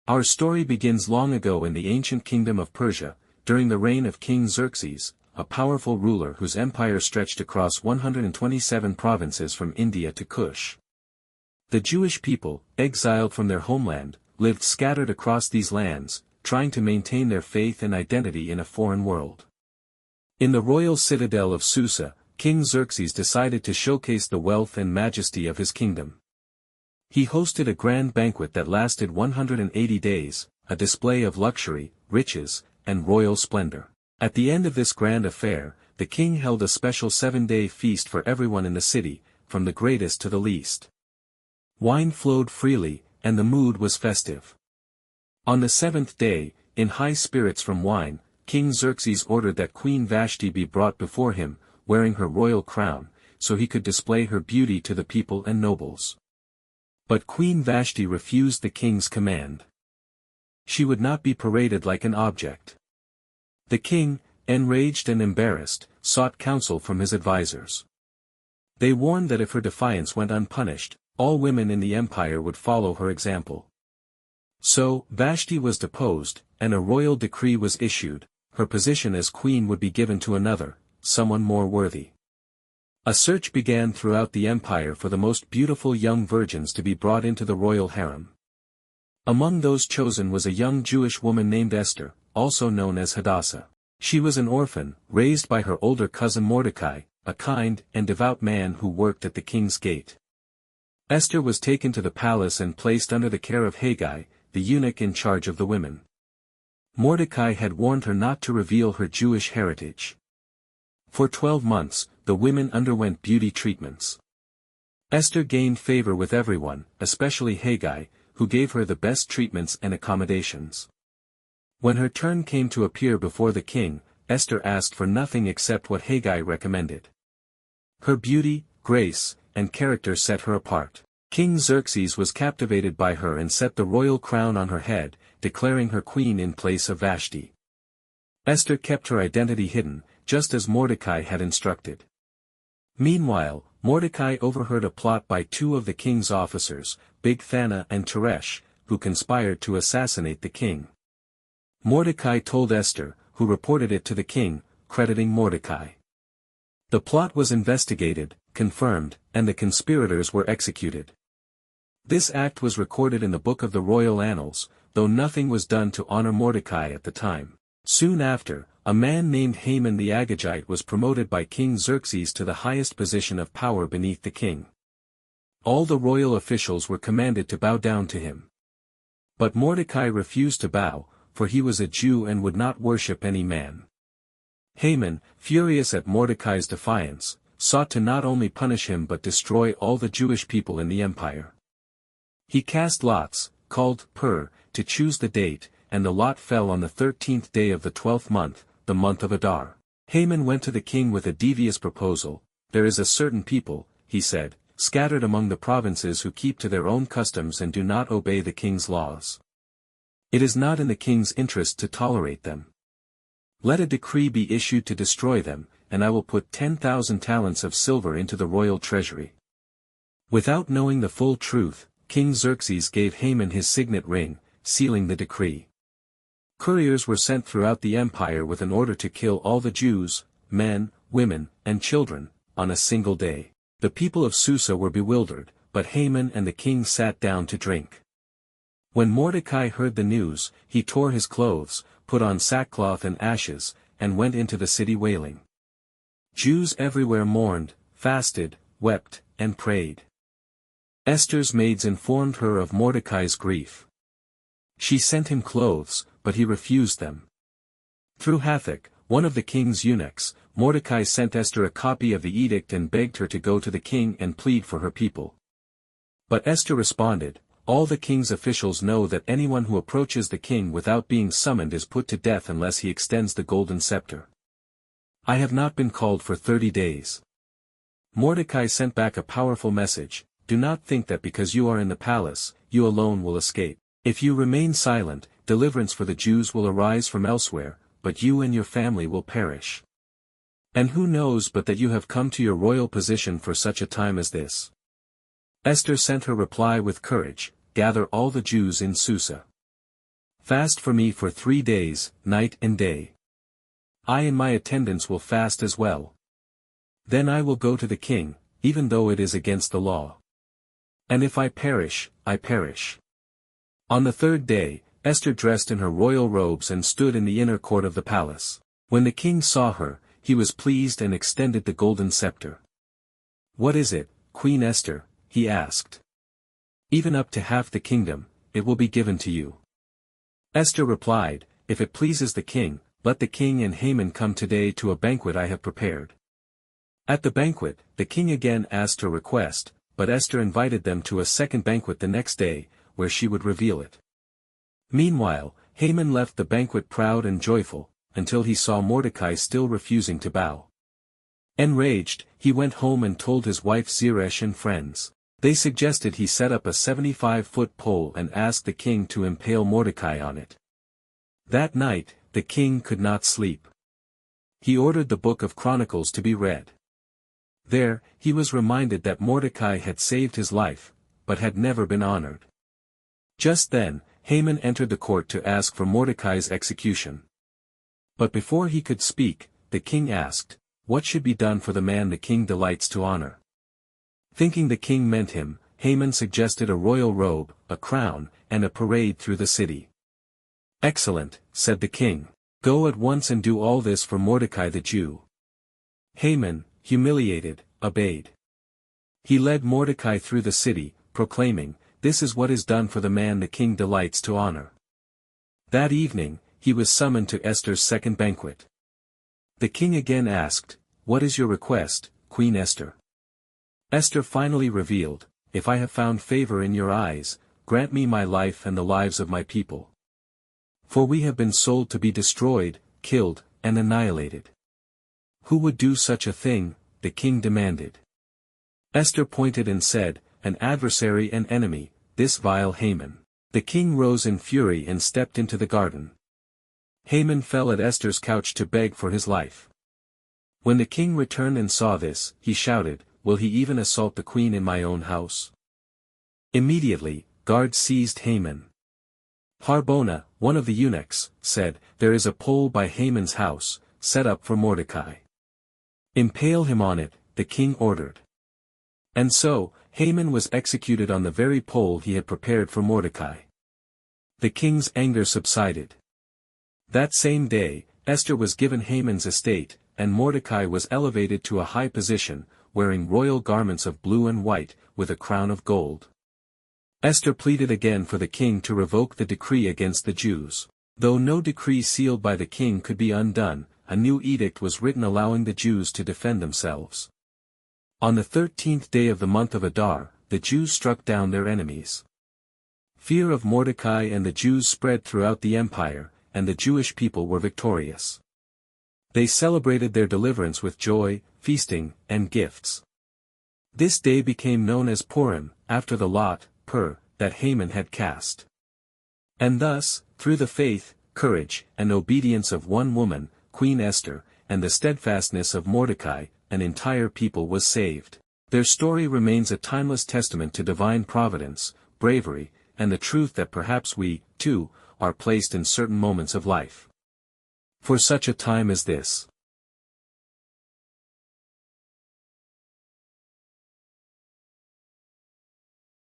Our story begins long ago in the ancient kingdom of Persia, during the reign of King Xerxes, a powerful ruler whose empire stretched across 127 provinces from India to Kush. The Jewish people, exiled from their homeland, lived scattered across these lands, trying to maintain their faith and identity in a foreign world. In the royal citadel of Susa, King Xerxes decided to showcase the wealth and majesty of his kingdom. He hosted a grand banquet that lasted 180 days, a display of luxury, riches, and royal splendor. At the end of this grand affair, the king held a special 7-day feast for everyone in the city, from the greatest to the least. Wine flowed freely, and the mood was festive. On the 7th day, in high spirits from wine, King Xerxes ordered that Queen Vashti be brought before him, wearing her royal crown, so he could display her beauty to the people and nobles. But Queen Vashti refused the king's command. She would not be paraded like an object. The king, enraged and embarrassed, sought counsel from his advisers. They warned that if her defiance went unpunished, all women in the empire would follow her example. So, Vashti was deposed, and a royal decree was issued. Her position as queen would be given to another, someone more worthy. A search began throughout the empire for the most beautiful young virgins to be brought into the royal harem. Among those chosen was a young Jewish woman named Esther, also known as Hadassah. She was an orphan, raised by her older cousin Mordecai, a kind and devout man who worked at the king's gate. Esther was taken to the palace and placed under the care of Haggai, the eunuch in charge of the women. Mordecai had warned her not to reveal her Jewish heritage. For 12 months, the women underwent beauty treatments. Esther gained favor with everyone, especially Haggai, who gave her the best treatments and accommodations. When her turn came to appear before the king, Esther asked for nothing except what Haggai recommended. Her beauty, grace, and character set her apart. King Xerxes was captivated by her and set the royal crown on her head, declaring her queen in place of Vashti. Esther kept her identity hidden, just as Mordecai had instructed. Meanwhile, Mordecai overheard a plot by 2 of the king's officers, Bigthana and Teresh, who conspired to assassinate the king. Mordecai told Esther, who reported it to the king, crediting Mordecai. The plot was investigated, confirmed, and the conspirators were executed. This act was recorded in the book of the royal annals, though nothing was done to honor Mordecai at the time. Soon after, a man named Haman the Agagite was promoted by King Xerxes to the highest position of power beneath the king. All the royal officials were commanded to bow down to him. But Mordecai refused to bow, for he was a Jew and would not worship any man. Haman, furious at Mordecai's defiance, sought to not only punish him but destroy all the Jewish people in the empire. He cast lots, called Pur, to choose the date, and the lot fell on the 13th day of the 12th month, the month of Adar. Haman went to the king with a devious proposal. There is a certain people, he said, scattered among the provinces who keep to their own customs and do not obey the king's laws. It is not in the king's interest to tolerate them. Let a decree be issued to destroy them, and I will put 10,000 talents of silver into the royal treasury. Without knowing the full truth, King Xerxes gave Haman his signet ring, sealing the decree. Couriers were sent throughout the empire with an order to kill all the Jews, men, women, and children, on a single day. The people of Susa were bewildered, but Haman and the king sat down to drink. When Mordecai heard the news, he tore his clothes, put on sackcloth and ashes, and went into the city wailing. Jews everywhere mourned, fasted, wept, and prayed. Esther's maids informed her of Mordecai's grief. She sent him clothes, but he refused them. Through Hathach, one of the king's eunuchs, Mordecai sent Esther a copy of the edict and begged her to go to the king and plead for her people. But Esther responded, "All the king's officials know that anyone who approaches the king without being summoned is put to death unless he extends the golden scepter. I have not been called for 30 days. Mordecai sent back a powerful message: do not think that because you are in the palace, you alone will escape. If you remain silent, deliverance for the Jews will arise from elsewhere, but you and your family will perish. And who knows but that you have come to your royal position for such a time as this?" Esther sent her reply with courage: "Gather all the Jews in Susa. Fast for me for 3 days, night and day. I and my attendants will fast as well. Then I will go to the king, even though it is against the law. And if I perish, I perish." On the 3rd day, Esther dressed in her royal robes and stood in the inner court of the palace. When the king saw her, he was pleased and extended the golden scepter. "What is it, Queen Esther?" he asked. "Even up to half the kingdom, it will be given to you." Esther replied, "If it pleases the king, let the king and Haman come today to a banquet I have prepared." At the banquet, the king again asked her request, but Esther invited them to a second banquet the next day, where she would reveal it. Meanwhile, Haman left the banquet proud and joyful, until he saw Mordecai still refusing to bow. Enraged, he went home and told his wife Zeresh and friends. They suggested he set up a 75-foot pole and asked the king to impale Mordecai on it. That night, the king could not sleep. He ordered the book of Chronicles to be read. There, he was reminded that Mordecai had saved his life, but had never been honored. Just then, Haman entered the court to ask for Mordecai's execution. But before he could speak, the king asked, "What should be done for the man the king delights to honor?" Thinking the king meant him, Haman suggested a royal robe, a crown, and a parade through the city. "Excellent," said the king. "Go at once and do all this for Mordecai the Jew." Haman, humiliated, obeyed. He led Mordecai through the city, proclaiming, "This is what is done for the man the king delights to honor." That evening, he was summoned to Esther's second banquet. The king again asked, "What is your request, Queen Esther?" Esther finally revealed, "If I have found favor in your eyes, grant me my life and the lives of my people. For we have been sold to be destroyed, killed, and annihilated." "Who would do such a thing?" the king demanded. Esther pointed and said, "An adversary and enemy, this vile Haman." The king rose in fury and stepped into the garden. Haman fell at Esther's couch to beg for his life. When the king returned and saw this, he shouted, "Will he even assault the queen in my own house?" Immediately, guards seized Haman. Harbona, one of the eunuchs, said, "There is a pole by Haman's house, set up for Mordecai. Impale him on it," the king ordered. And so, Haman was executed on the very pole he had prepared for Mordecai. The king's anger subsided. That same day, Esther was given Haman's estate, and Mordecai was elevated to a high position, wearing royal garments of blue and white, with a crown of gold. Esther pleaded again for the king to revoke the decree against the Jews. Though no decree sealed by the king could be undone, a new edict was written allowing the Jews to defend themselves. On the 13th day of the month of Adar, the Jews struck down their enemies. Fear of Mordecai and the Jews spread throughout the empire, and the Jewish people were victorious. They celebrated their deliverance with joy, feasting, and gifts. This day became known as Purim, after the lot, that Haman had cast. And thus, through the faith, courage, and obedience of one woman, Queen Esther, and the steadfastness of Mordecai, an entire people was saved. Their story remains a timeless testament to divine providence, bravery, and the truth that perhaps we, too, are placed in certain moments of life for such a time as this.